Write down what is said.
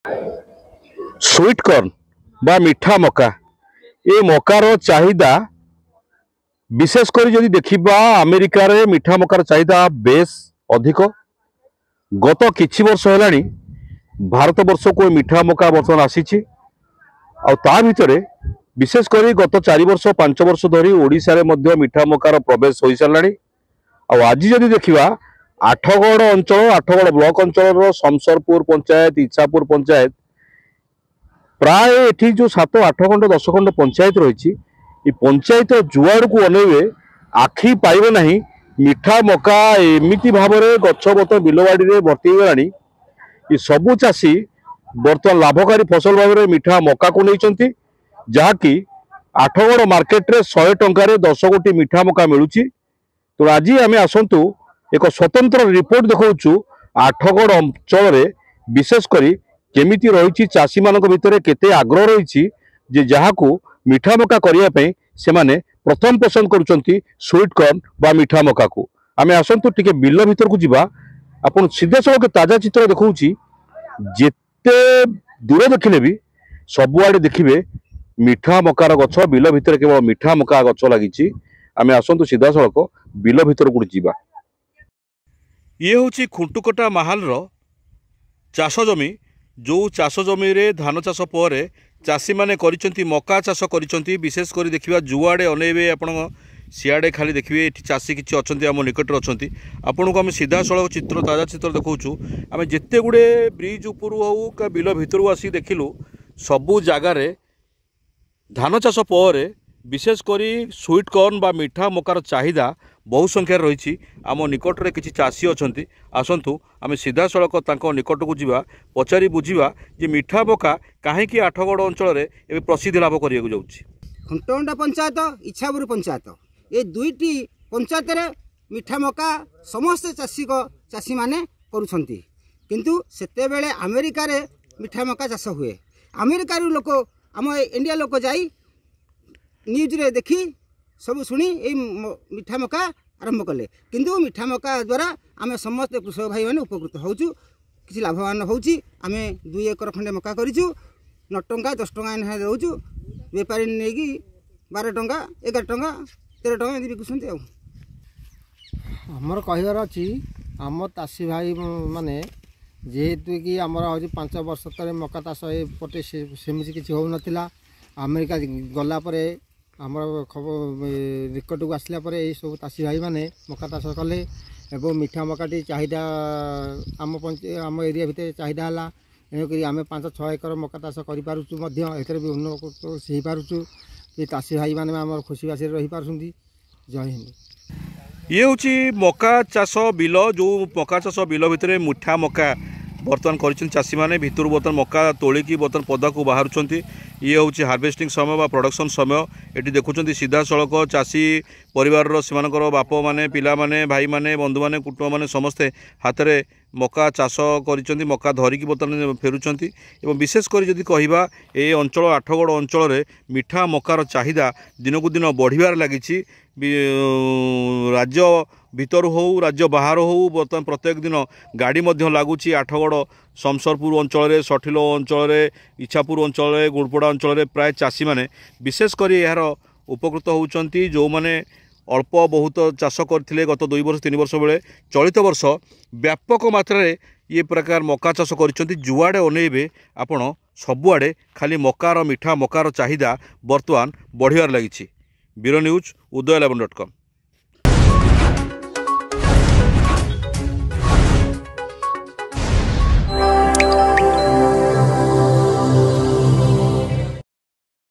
Sweet corn बा मीठा मका ये मकार चाहिदा विशेषकर जदि देखा अमेरिका रे मीठा मकार चाहिदा बेस अधिक। गत किछि वर्ष है भारत वर्ष को मीठा मका बर्तमान आसी भितर विशेषकर गत 4 वर्ष 5 वर्ष धरी ओडिशा रे मध्य मीठा मकार प्रवेश हो सारा। आज जदि देखा आठगड़ अंचल आठगड़ ब्लॉक अंचल शमशेरपुर पंचायत इच्छापुर पंचायत प्राय एठी जो 7-8 खंड 10 खंड पंचायत रही पंचायत जुआड़ को अनेबे आखि पाइबे नहीं। मीठा मका एमिति भाव में गछ बत बिलवाड़ी में भर्ती गलानी। सबु चाषी बर्तमान लाभकारी फसल भाव में मीठा मका को नहीं जहाँकि आठगड़ मार्केट रे 100 टंकार 10 गोटी मीठा मका मिलूची। तो आज आम आसतु एक स्वतंत्र रिपोर्ट देखा आठगड़ अंचल विशेषकर केमिति रही चाषी मान भितर केते आग्रह रही जहाँ को मीठा मका करने से माने प्रथम पसंद करुँच स्वीट कॉर्न बा मीठा मका को। आम आसतु टिके बिल भीतर को जीवा आपन सीधे सड़क ताजा चित्र देखा जेते दूर देखिले भी सबुआड़े देखिए मीठा मकार गछ बिल भितर केवल मीठा मका गछ लगी। आम आसतु सीधा सड़क बिल भीतर को जीवा। ये हूँ खुंटुकटा माहाल चाष जमी जो चाष जमी रे धान चाष पर चाषी मैंने मका चाष कर विशेषकर देखा जुआड़े अनेबे आप सियाड़े खाली देखिए ये चाषी किसी अच्छा आम निकट अच्छा आपन को आम सीधा सड़क चित्र ताजा चित्र देखा आम जिते गुड़े ब्रिज उपर हो का बिल भितर आसी देखिलु सबू जगार धान चाष पर विशेषकर स्वीट कॉर्न बा मीठा मकार चाहिदा बहु संख्यार रही। आम निकट में किसी चाषी अच्छा आसतु आम सीधा सड़क निकट को जीवा पचारि बुझा जे मीठा मका कहीं आठगड़ अंचल प्रसिद्धि लाभ करने को जाऊँगी। खुंटगड़ा पंचायत इच्छापुर पंचायत ये दुईटी पंचायत रे मीठा मका समस्त चाषी माने करुछंती किंतु सेते बेले अमेरिका रे मीठा मका चाष हुए। अमेरिका लोक आम इंडिया लोक जाई न्यूज रे देखी सब शुणी ये मीठा मका आरंभ कले किंतु मीठा मका द्वारा आम समस्त कृषक भाई मैंने उपकृत होचु किसी लाभवान होची। आम 2 एकर खंडे मका करिचु 9 टंका 10 टंका एने दउचु बेपारी नेगी 12 टंका 11 टंका 13 टंका एमती बिकुछंती। आमर कहबार अच्छी आम चाषी भाई माने जेहेतु कि आमर हूँ 5 वर्ष तले मका चाष एपटे सेमती किसी हो नाला। अमेरिका गलापर आमर खबर निकट को आसला यही सब चाषी भाई मैंने मका चाष कले एवं मीठा मकाटी चाहिदा आम एरिया भितर चाहिदा है एणुक आम 5-6 एकर मका चाष कर भी उन्नत हो पारुचु चाषी भाई मैंने आम खुशी बासी रही पार्टी। जय हिंद। ये हूँ मका चाष बिल जो मका चाष बिल भितर मीठा मका बर्तमान कर चाषी मैंने भितर बर्तमान मका तोलिकी बर्तमान पदा को बाहर। ये हूँ हार्वेस्टिंग समय बा प्रोडक्शन समय ये देखुं सीधा सड़क चाषी परिवार से बाप माने पिला माने भाई माने बंधु माने कुटुंब माने समस्ते हाथ में मका चाष कर मका धरिकी बर्तमान फेरुंट। विशेषकर जदि कहवा ये अंचल आठगड़ अंचल मीठा मकार चाहिदा दिन को दिन बढ़िबार लगी। राज्य भीतर हो राज्य बाहर हो बर्तमान प्रत्येक दिन गाड़ी लगुच आठगड़ शमशेरपुर अंचल सठिलो अंचल इच्छापुर अंचल गुड़पड़ा अंचल प्राय चाषी मैंने विशेषकर यार उपकृत होती जो मैंने अल्प बहुत चाष करते गत 2 वर्ष 3 वर्ष बेले चलित वर्ष व्यापक मात्रा ये प्रकार मका चाष कर जुआड़े अनेबे आपण सबुआड़े खाली मकार मीठा मकार चाहिदा बर्तमान बढ़िबार लगी। Bureau news udoy11.com।